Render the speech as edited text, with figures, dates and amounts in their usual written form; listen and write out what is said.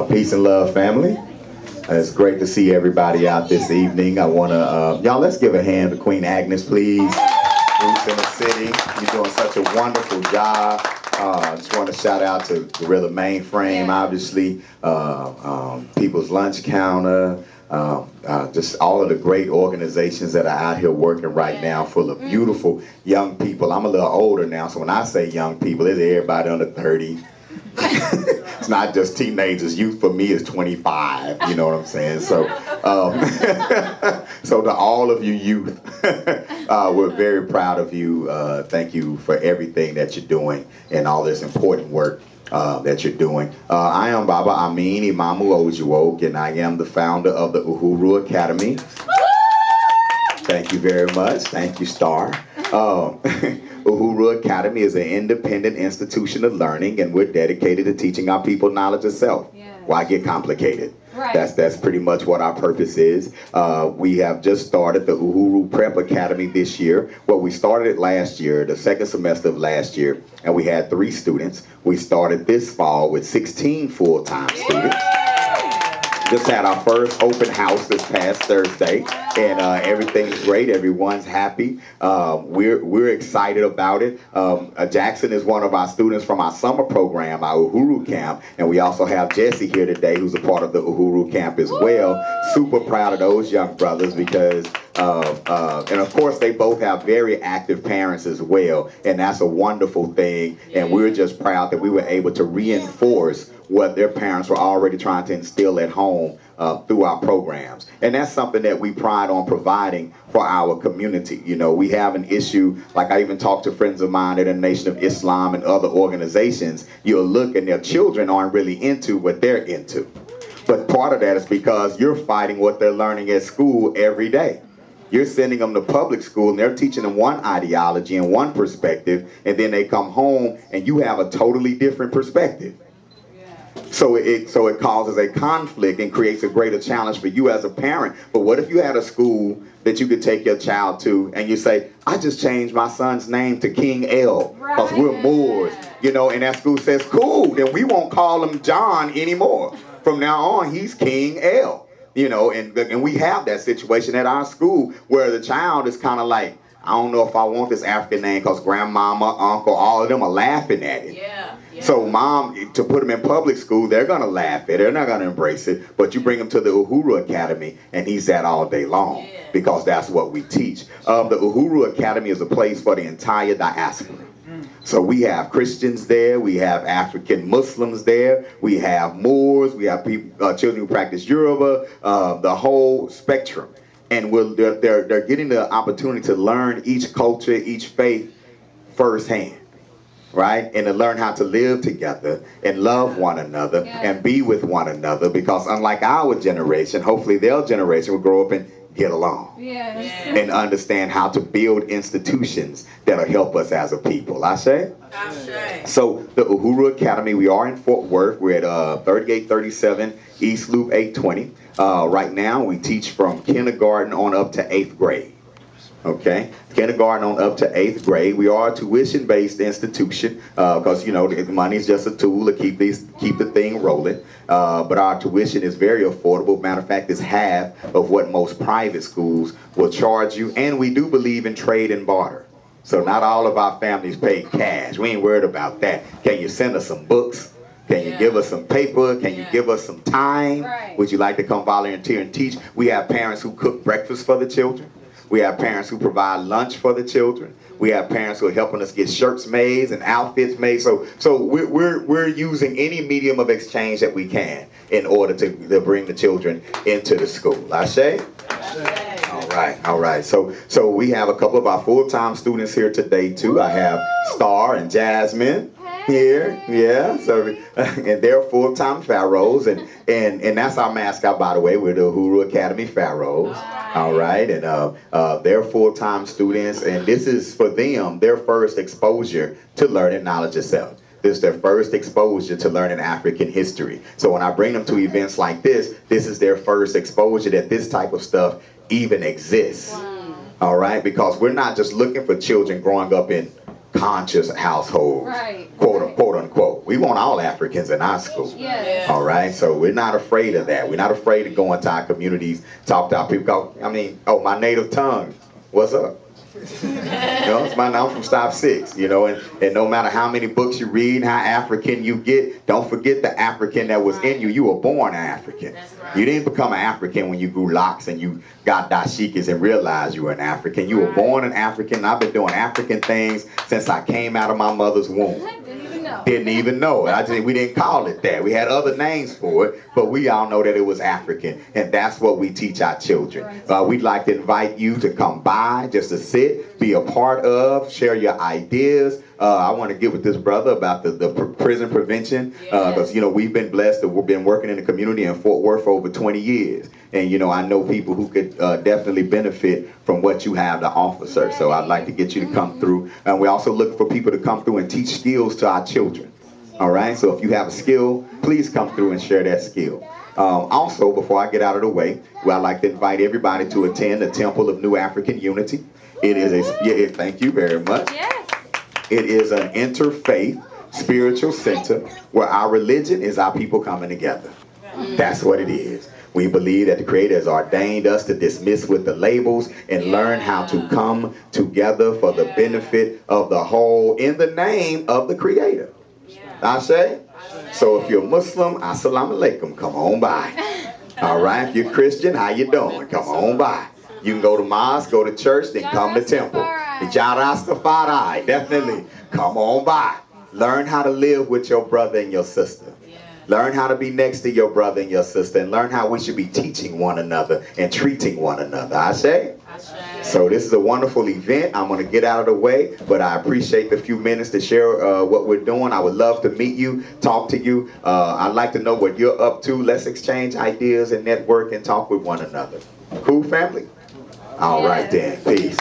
Peace and love, family. It's great to see everybody out this evening. I want to, y'all, let's give a hand to Queen Agnes, please. Roots in the City. You're doing such a wonderful job. Just want to shout out to Gorilla Mainframe, obviously, People's Lunch Counter, just all of the great organizations that are out here working right now, full of beautiful young people. I'm a little older now, so when I say young people, it's everybody under 30. It's not just teenagers. Youth for me is 25. You know what I'm saying? So, so to all of you youth, we're very proud of you. Thank you for everything that you're doing and all this important work that you're doing. I am Baba Amin, Imamu Ojuok, and I am the founder of the Uhuru Academy. Thank you very much. Thank you, Star. Uhuru Academy is an independent institution of learning, and we're dedicated to teaching our people knowledge of self. Why get complicated? Right. That's pretty much what our purpose is. We have just started the Uhuru Prep Academy this year. Well, we started it last year, the second semester of last year, and we had 3 students. We started this fall with 16 full-time students. Just had our first open house this past Thursday, and everything's great. Everyone's happy. We're excited about it. Jackson is one of our students from our summer program, our Uhuru camp, and we also have Jesse here today, who's a part of the Uhuru camp as well. Super proud of those young brothers because, and of course, they both have very active parents as well, and that's a wonderful thing. And we're just proud that we were able to reinforce what their parents were already trying to instill at home through our programs. And that's something that we pride on providing for our community. You know, we have an issue, like I even talked to friends of mine at the Nation of Islam and other organizations. You'll look and their children aren't really into what they're into. But part of that is because you're fighting what they're learning at school every day. You're sending them to public school and they're teaching them one ideology and one perspective, and then they come home and you have a totally different perspective. So it causes a conflict and creates a greater challenge for you as a parent. But what if you had a school that you could take your child to and you say, I just changed my son's name to King L because we're Moors, you know, and that school says, cool, then we won't call him John anymore. From now on, he's King L. You know, and we have that situation at our school where the child is kind of like, I don't know if I want this African name because grandmama, uncle, all of them are laughing at it. So mom, to put them in public school, they're going to laugh at it. They're not going to embrace it. But you bring them to the Uhuru Academy and he's that all day long because that's what we teach. The Uhuru Academy is a place for the entire diaspora. So we have Christians there, we have African Muslims there, we have Moors, we have people, children who practice Yoruba, the whole spectrum. And they're getting the opportunity to learn each culture, each faith firsthand. Right? And to learn how to live together and love one another and be with one another, because unlike our generation, hopefully their generation will grow up and get along and understand how to build institutions that'll help us as a people. I say? So the Uhuru Academy, we are in Fort Worth. We're at 3837 East Loop 820. Right now we teach from kindergarten on up to 8th grade. Okay, kindergarten on up to 8th grade. We are a tuition-based institution because you know the money is just a tool to keep the thing rolling. But our tuition is very affordable. Matter of fact, it's half of what most private schools will charge you. And we do believe in trade and barter. So not all of our families pay cash. We ain't worried about that. Can you send us some books? Can you give us some paper? Can you give us some time? Would you like to come volunteer and teach? We have parents who cook breakfast for the children. We have parents who provide lunch for the children. We have parents who are helping us get shirts made and outfits made. So we're using any medium of exchange that we can in order to bring the children into the school. Ashe? All right. So we have a couple of our full-time students here today too. I have Star and Jasmine here, so and they're full-time pharaohs, and that's our mascot, by the way. We're the Uhuru Academy Pharaohs. All right, and they're full-time students, and this is for them their first exposure to learning knowledge of self. This is their first exposure to learning African history. So when I bring them to events like this is their first exposure that this type of stuff even exists. All right, because we're not just looking for children growing up in conscious households, quote unquote. We want all Africans in our school. All right, so we're not afraid of that. We're not afraid to go into our communities, talk to our people. I mean, oh, my native tongue, what's up? You know, it's I'm from Stop 6, you know, and no matter how many books you read, how African you get, don't forget the African that was in you. You were born African. You didn't become an African when you grew locks and you got dashikis and realized you were an African. You were born an African. I've been doing African things since I came out of my mother's womb. Didn't even know. We didn't call it that. We had other names for it, but we all know that it was African, and that's what we teach our children. We'd like to invite you to come by, just to sit, be a part of, share your ideas. I want to get with this brother about the prison prevention, because you know we've been blessed that we've been working in the community in Fort Worth for over 20 years, and you know I know people who could definitely benefit from what you have to offer, sir. So I'd like to get you to come through, and we also look for people to come through and teach skills to our children. All right, so if you have a skill, please come through and share that skill. Also, before I get out of the way, I'd like to invite everybody to attend the Temple of New African Unity. It is thank you very much. It is an interfaith spiritual center where our religion is our people coming together. That's what it is. We believe that the Creator has ordained us to dismiss with the labels and learn how to come together for the benefit of the whole in the name of the Creator. I say? So if you're Muslim, assalamu alaikum, come on by. All right, if you're Christian, how you doing? Come on by. You can go to mosque, go to church, then come to temple. Rastafari, definitely. Come on by. Learn how to live with your brother and your sister. Learn how to be next to your brother and your sister, and learn how we should be teaching one another and treating one another. I say? So this is a wonderful event. I'm going to get out of the way, but I appreciate the few minutes to share what we're doing. I would love to meet you, talk to you. I'd like to know what you're up to. Let's exchange ideas and network and talk with one another. Cool, family? All right then. Peace.